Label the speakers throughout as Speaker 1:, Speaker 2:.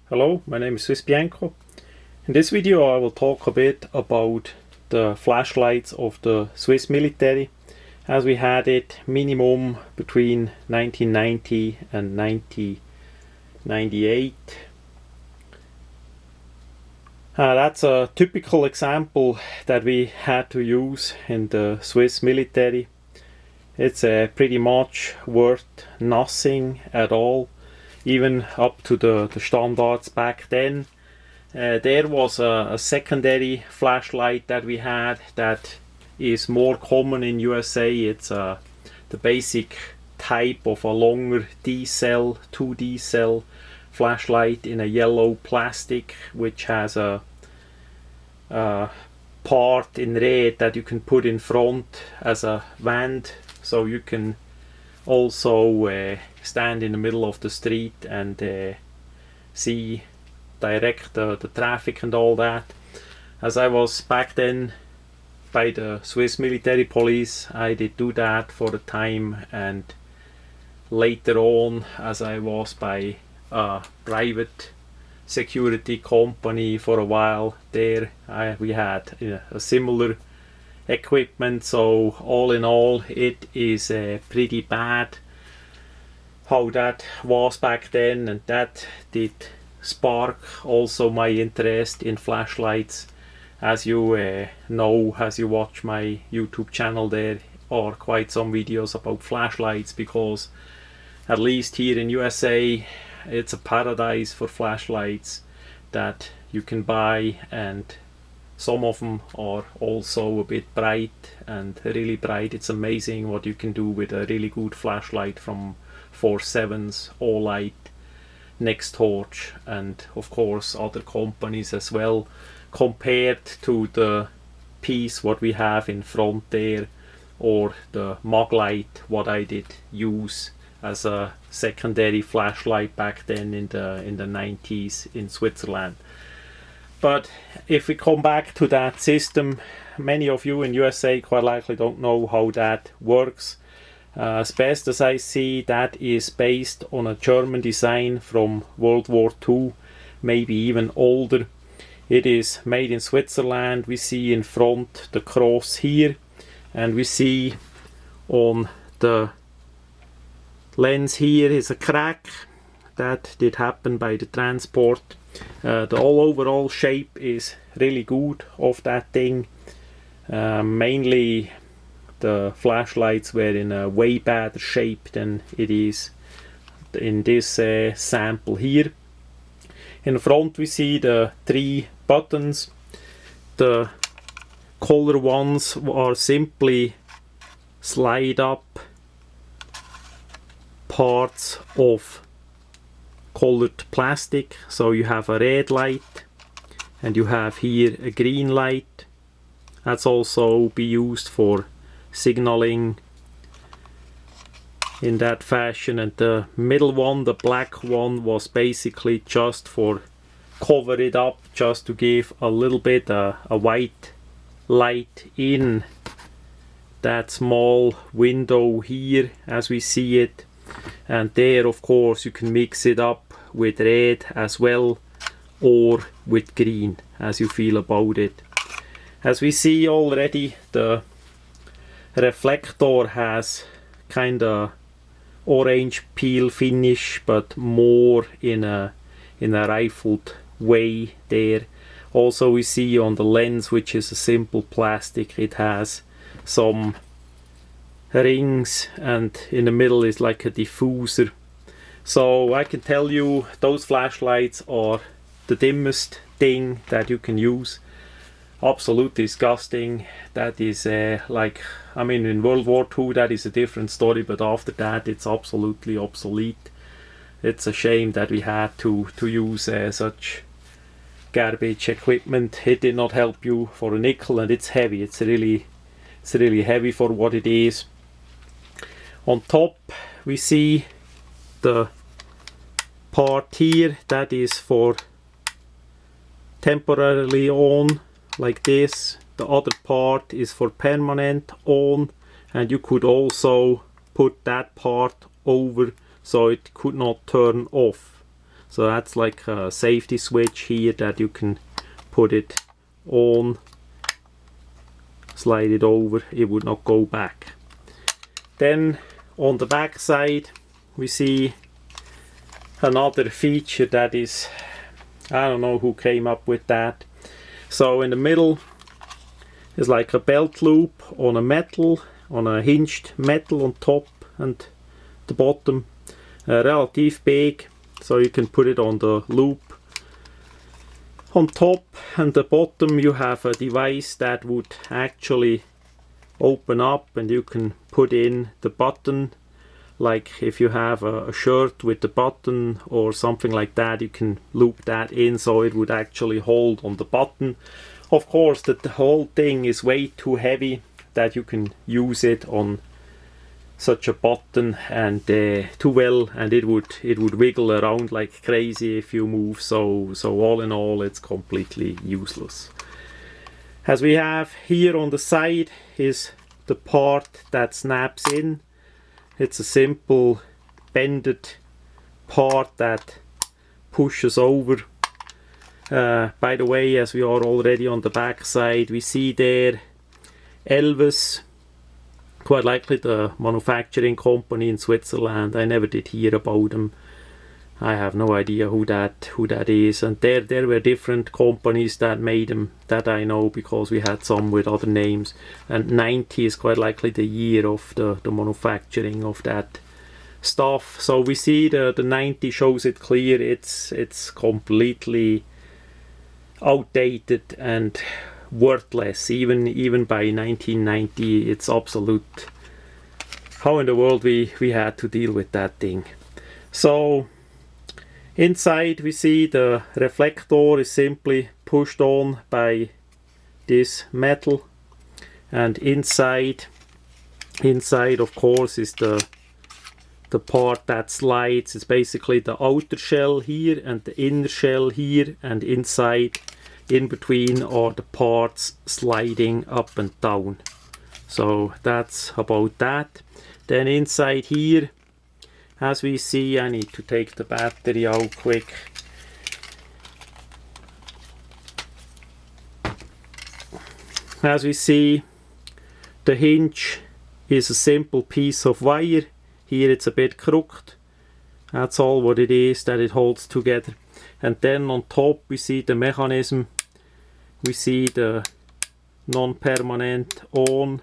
Speaker 1: Hello, my name is swissbianco. In this video I will talk a bit about the flashlights of the Swiss military as we had it minimum between 1990 and 1998. That's a typical example that we had to use in the Swiss military. It's pretty much worth nothing at all, even up to the standards back then. There was a secondary flashlight that we had that is more common in USA. It's the basic type of a longer D-cell, 2D cell flashlight in a yellow plastic, which has a part in red that you can put in front as a wand, so you can also stand in the middle of the street and see direct the traffic and all that. As I was back then by the Swiss military police, I did do that for a time, and later on, as I was by a private security company for a while there, we had a similar equipment. So all in all, it is pretty bad how that was back then, and that did spark also my interest in flashlights. As you know, as you watch my YouTube channel, there are quite some videos about flashlights, because at least here in USA it's a paradise for flashlights that you can buy, and some of them are also a bit bright, and really bright. It's amazing what you can do with a really good flashlight from 4.7's All-Light, Next Torch, and of course other companies as well, compared to the piece what we have in front there, or the Maglite what I did use as a secondary flashlight back then in the 90s in Switzerland. But if we come back to that system, many of you in USA quite likely don't know how that works. As best as I see, that is based on a German design from World War II, maybe even older. It is made in Switzerland. We see in front the cross here, and we see on the lens here is a crack. That did happen by the transport. The overall shape is really good of that thing. Mainly the flashlights were in a way better shape than it is in this sample here. In front we see the 3 buttons. The color ones are simply slide up parts of colored plastic. So you have a red light, and you have here a green light. That's also be used for signaling in that fashion. And the middle one, the black one, was basically just for cover it up, just to give a little bit a white light in that small window here as we see it. And there of course you can mix it up with red as well, or with green, as you feel about it. As we see already, the reflector has kind of orange peel finish, but more in a rifled way there. Also we see on the lens, which is a simple plastic, it has some rings, and in the middle is like a diffuser. So I can tell you, those flashlights are the dimmest thing that you can use. Absolutely disgusting. That is like, I mean, in World War II that is a different story, but after that it's absolutely obsolete. It's a shame that we had to use such garbage equipment. It did not help you for a nickel, and it's heavy. It's really heavy for what it is. On top we see the part here that is for temporarily on, like this. The other part is for permanent on, and you could also put that part over so it could not turn off. So that's like a safety switch here that you can put it on, slide it over, it would not go back. Then on the back side we see another feature that is, I don't know who came up with that. So in the middle is like a belt loop on a metal, on a hinged metal on top and the bottom, relative big, so you can put it on the loop. On top and the bottom you have a device that would actually open up and you can put in the button. Like if you have a shirt with the button or something like that, you can loop that in so it would actually hold on the button. Of course the whole thing is way too heavy that you can use it on such a button and too well, and it would wiggle around like crazy if you move, so all in all it's completely useless. As we have here on the side is the part that snaps in. It's a simple bended part that pushes over. By the way, as we are already on the back side, we see there Elves, quite likely the manufacturing company in Switzerland. I never did hear about them. I have no idea who that is. And there were different companies that made them that I know, because we had some with other names. And 90 is quite likely the year of the manufacturing of that stuff. So we see the 90 shows it clear. It's completely outdated and worthless. Even by 1990, it's obsolete. How in the world we had to deal with that thing? So inside we see the reflector is simply pushed on by this metal, and inside of course is the part that slides. It's basically the outer shell here and the inner shell here, and inside in between are the parts sliding up and down. So that's about that. Then inside here, as we see, I need to take the battery out quick. As we see, the hinge is a simple piece of wire. Here it's a bit crooked. That's all what it is that it holds together. And then on top we see the mechanism. We see the non-permanent on,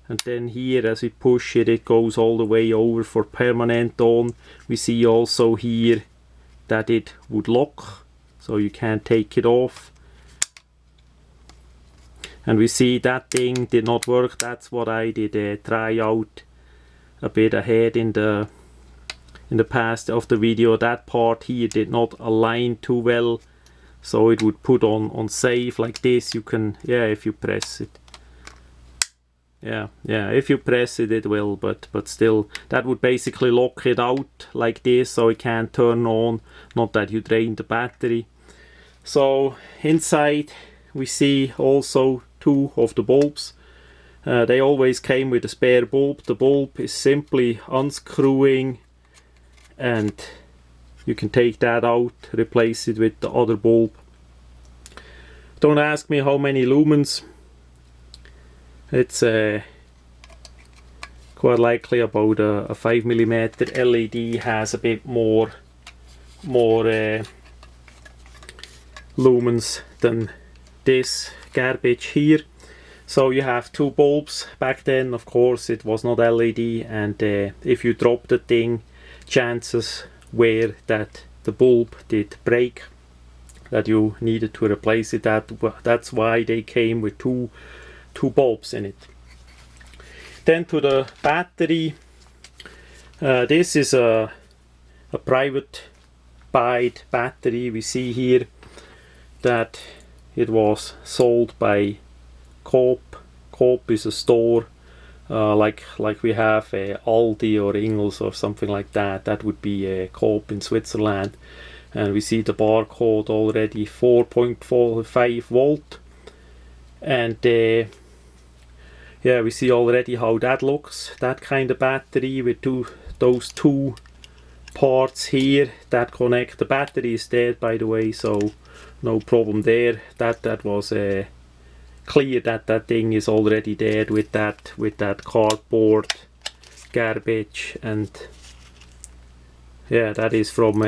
Speaker 1: and then here as we push it, it goes all the way over for permanent on. We see also here that it would lock, so you can't take it off. And we see that thing did not work. That's what I did try out a bit ahead in the past of the video. That part here did not align too well, so it would put on safe like this. You can, yeah, if you press it, yeah, if you press it, it will, but still that would basically lock it out like this, so it can't turn on, not that you drain the battery. So inside we see also two of the bulbs. They always came with a spare bulb. The bulb is simply unscrewing, and you can take that out, replace it with the other bulb. Don't ask me how many lumens. It's quite likely about a 5mm LED has a bit more lumens than this garbage here. So you have two bulbs. Back then, of course, it was not LED, and if you drop the thing, chances were that the bulb did break, that you needed to replace it. That's why they came with two bulbs in it. Then to the battery. This is a private buy battery. We see here that it was sold by Coop. Coop is a store like we have Aldi or Ingles or something like that. That would be Coop in Switzerland. And we see the barcode already, 4.45 volt. And yeah, we see already how that looks. That kind of battery with those two parts here that connect. The battery is dead, by the way, so no problem there. That was clear that that thing is already dead with that cardboard garbage. And yeah, that is from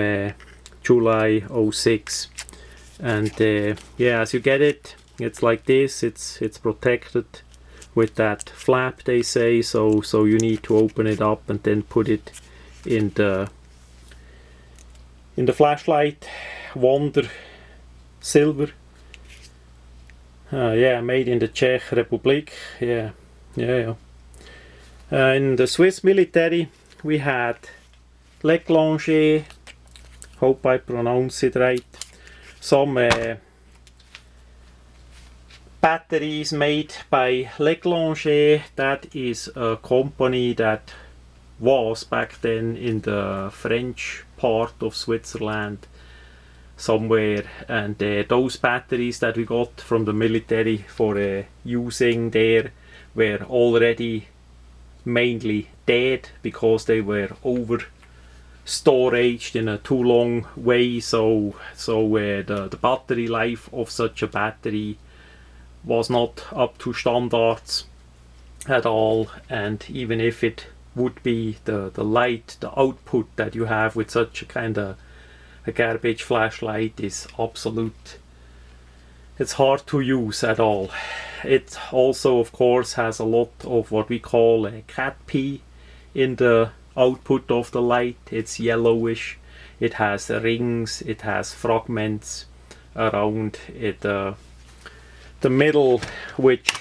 Speaker 1: July 06. And yeah, as you get it, it's like this. It's protected with that flap, they say. So you need to open it up and then put it in the flashlight. Wonder silver. Yeah, made in the Czech Republic. Yeah. In the Swiss military, we had Leclanché. Hope I pronounce it right. Some batteries made by Leclanché. That is a company that was back then in the French part of Switzerland somewhere, and those batteries that we got from the military for using there were already mainly dead because they were over storaged in a too long way, so the battery life of such a battery was not up to standards at all. And even if it would be, the light, the output that you have with such a kind of a garbage flashlight is absolute. It's hard to use at all. It also, of course, has a lot of what we call a cat pee in the output of the light. It's yellowish. It has rings. It has fragments around it. The middle, which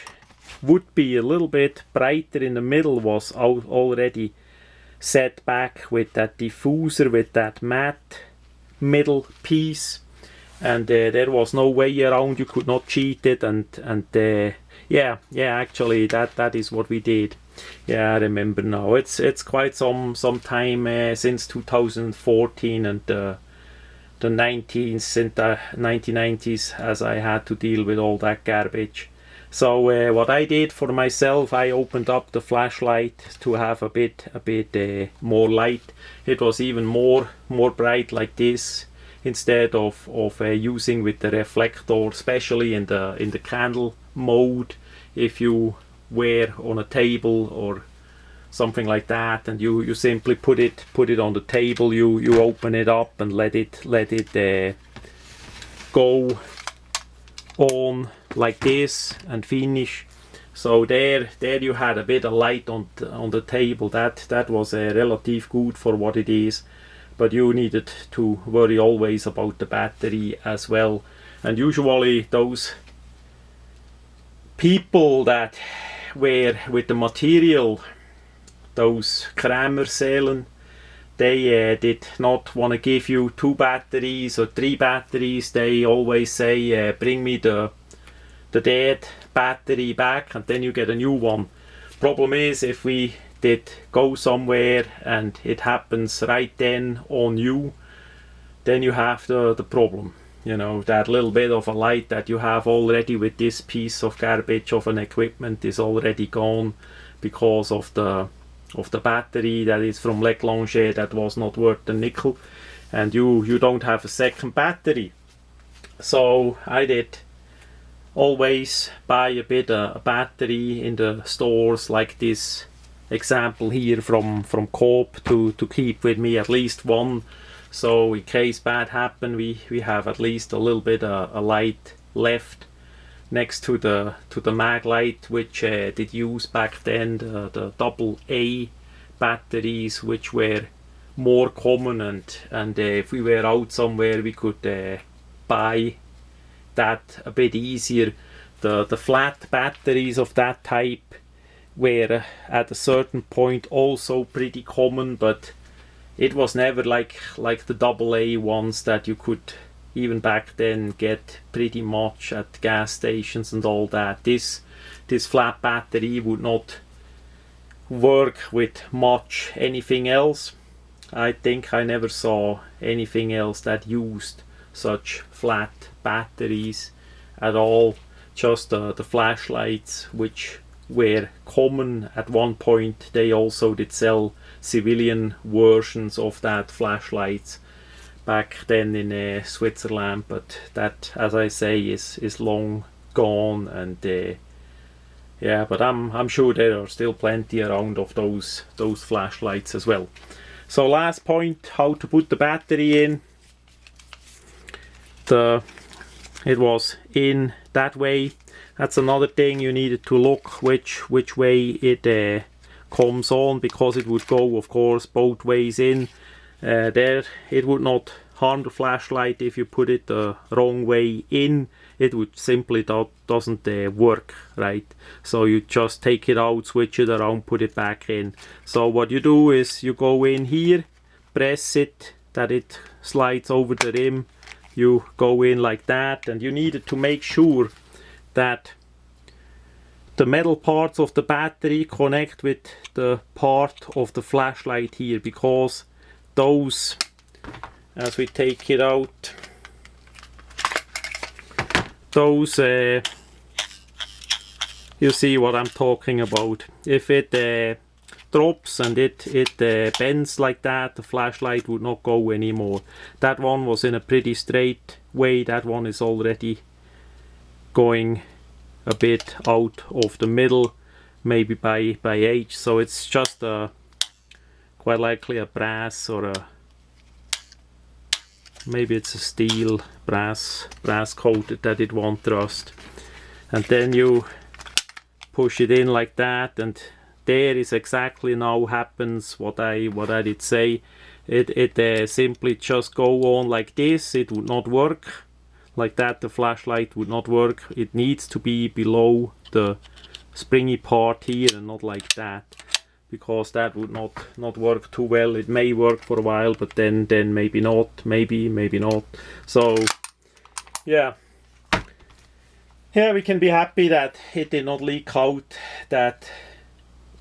Speaker 1: would be a little bit brighter in the middle, was already set back with that diffuser, with that matte middle piece, and there was no way around. You could not cheat it, and yeah, actually that is what we did. Yeah, I remember now. It's quite some time since 2014 and the 1990s, as I had to deal with all that garbage. So what I did for myself, I opened up the flashlight to have a bit more light. It was even more bright like this, instead of using with the reflector, especially in the candle mode. If you were on a table or something like that, and you simply put it on the table, you open it up and let it go on like this and finish. So there you had a bit of light on the table. That was relative good for what it is, but you needed to worry always about the battery as well. And usually those people that were with the material, those Kramerseelen, they did not want to give you 2 batteries or 3 batteries. They always say, bring me the dead battery back and then you get a new one. Problem is, if we did go somewhere and it happens right then on you, then you have the problem. You know, that little bit of a light that you have already with this piece of garbage of an equipment is already gone because of the battery that is from Leclanché that was not worth the nickel, and you don't have a second battery. So I did always buy a battery in the stores, like this example here from Coop, to keep with me at least one, so in case bad happen we have at least a little bit a light left next to the mag light, which did use back then, the AA batteries, which were more common, and if we were out somewhere we could buy that a bit easier. The flat batteries of that type were at a certain point also pretty common, but it was never like the AA ones that you could even back then get pretty much at gas stations and all that. This flat battery would not work with much anything else. I think I never saw anything else that used such flat batteries at all. Just the flashlights, which were common at one point. They also did sell civilian versions of that flashlights back then in Switzerland, but that, as I say, is long gone. And yeah, but I'm sure there are still plenty around of those flashlights as well. So last point, how to put the battery in. It was in that way. That's another thing, you needed to look which way it comes on, because it would go, of course, both ways in. There it would not harm the flashlight if you put it the wrong way in. It would simply doesn't work, right? So you just take it out, switch it around, put it back in. So what you do is you go in here, press it that it slides over the rim. You go in like that, and you needed to make sure that the metal parts of the battery connect with the part of the flashlight here, because those, as we take it out, those you see what I'm talking about. If it drops and it bends like that, the flashlight would not go anymore. That one was in a pretty straight way. That one is already going a bit out of the middle, maybe by age. So it's just quite likely a brass, or maybe it's a steel brass coated that it won't rust. And then you push it in like that, and there is exactly now happens what I did say. It simply just go on like this. It would not work like that. The flashlight would not work. It needs to be below the springy part here, and not like that, because that would not work too well. It may work for a while, but then maybe not, maybe not. So yeah, we can be happy that it did not leak out that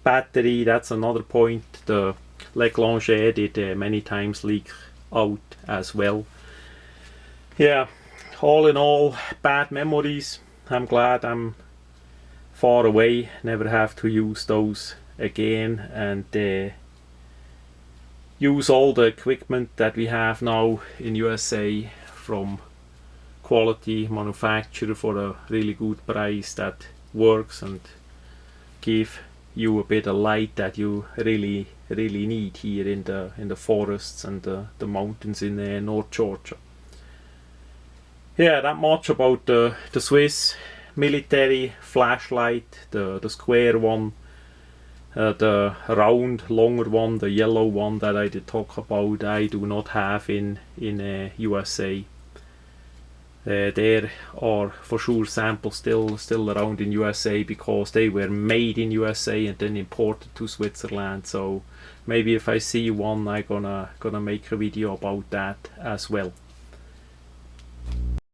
Speaker 1: battery. That's another point. The Leclanche did many times leak out as well. Yeah, all in all, bad memories. I'm glad I'm far away, never have to use those again, and use all the equipment that we have now in USA from quality manufacturer for a really good price that works and give you a bit of light that you really need here in the forests and the mountains in North Georgia. Yeah, that much about the Swiss military flashlight, the square one, the round longer one, the yellow one that I did talk about. I do not have in USA. There are for sure samples still around in USA, because they were made in USA and then imported to Switzerland. So maybe if I see one, I'm gonna make a video about that as well.